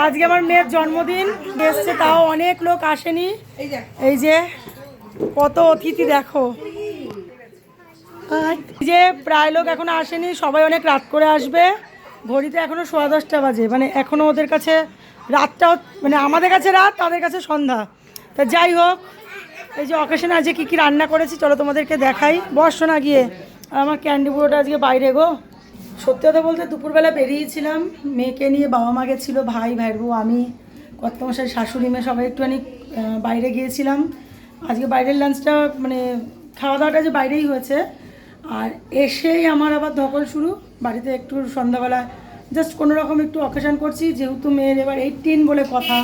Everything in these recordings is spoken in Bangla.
আজকে আমার মেয়ের জন্মদিন, এসছে তাও অনেক লোক আসেনি। এই যে কত অতিথি দেখো, যে প্রায় লোক এখনো আসেনি, সবাই অনেক রাত করে আসবে। ঘড়িতে এখনো 10:15 বাজে, মানে এখনো ওদের কাছে রাতটাও, মানে আমাদের কাছে রাত, তাদের কাছে সন্ধ্যা। তা যাই হোক, এই যে অকেশনে আজকে কী কী রান্না করেছি চলো তোমাদেরকে দেখাই। বসো না গিয়ে, আর আমার ক্যান্ডি বুড়োটা আজকে বাইরে গো। সত্যি কথা বলতে দুপুরবেলা বেরিয়েছিলাম মেয়েকে নিয়ে, বাবা মা গেছিলো, ভাইয়ের বউ, আমি, কর্তামশাই, শাশুড়ি মেয়ে সবাই একটুখানি বাইরে গিয়েছিলাম। আজকে বাইরের লাঞ্চটা মানে খাওয়া দাওয়াটা যে বাইরেই হয়েছে। আর এসেই আমার আবার ধকল শুরু, বাড়িতে একটু সন্ধ্যাবেলা জাস্ট কোনো রকম একটু অকেশন করছি, যেহেতু মেয়ের এবার 18 বলে কথা।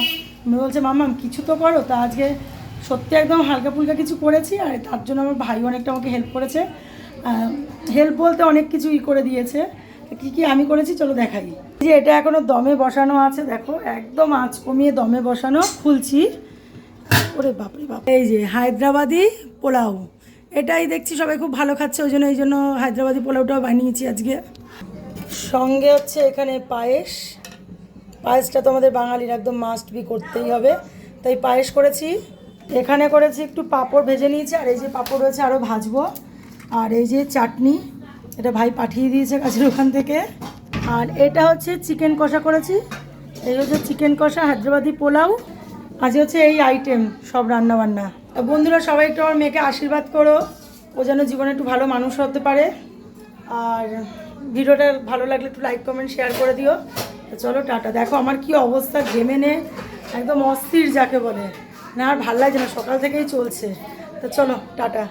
মেয়ে বলছে মাম্মাম কিছু তো করো। তা আজকে সত্যি একদম হালকা ফুলকা কিছু করেছি, আর তার জন্য আমার ভাই অনেকটা আমাকে হেল্প করেছে। হেল্প বলতে অনেক কিছুই করে দিয়েছে। কী কী আমি করেছি চলো দেখাই। যে এটা এখনও দমে বসানো আছে, দেখো একদম আঁচ কমিয়ে দমে বসানো, খুলছি। ওরে বাপরে বাপ, এই যে হায়দ্রাবাদি পোলাও, এটাই দেখছি সবাই খুব ভালো খাচ্ছে, এই জন্য হায়দ্রাবাদি পোলাওটাও বানিয়েছি আজকে। সঙ্গে হচ্ছে এখানে পায়েসটা তো আমাদের বাঙালির একদম মাস্ট বি, করতেই হবে, তাই পায়েস করেছি। এখানে করেছি একটু পাঁপড় ভেজে নিয়েছি, আর এই যে পাঁপড় রয়েছে আরও ভাজবো। আর এই যে চাটনি, এটা ভাই পাঠিয়ে দিয়েছে কাছের ওখান থেকে। আর এটা হচ্ছে চিকেন কষা করেছি, এই হচ্ছে চিকেন কষা, হায়দ্রাবাদি পোলাও। আজ হচ্ছে এই আইটেম সব রান্নাবান্না। বন্ধুরা সবাই একটু আমার মেয়েকে আশীর্বাদ করো, ও যেন জীবনে একটু ভালো মানুষ হতে পারে। আর ভিডিওটা ভালো লাগলে একটু লাইক কমেন্ট শেয়ার করে দিও। তো চলো টাটা। দেখো আমার কি অবস্থা, ঘেমে নে একদম অস্থির যাকে বলে, না আর ভাল লাগছে না, সকাল থেকেই চলছে। তো চলো টাটা।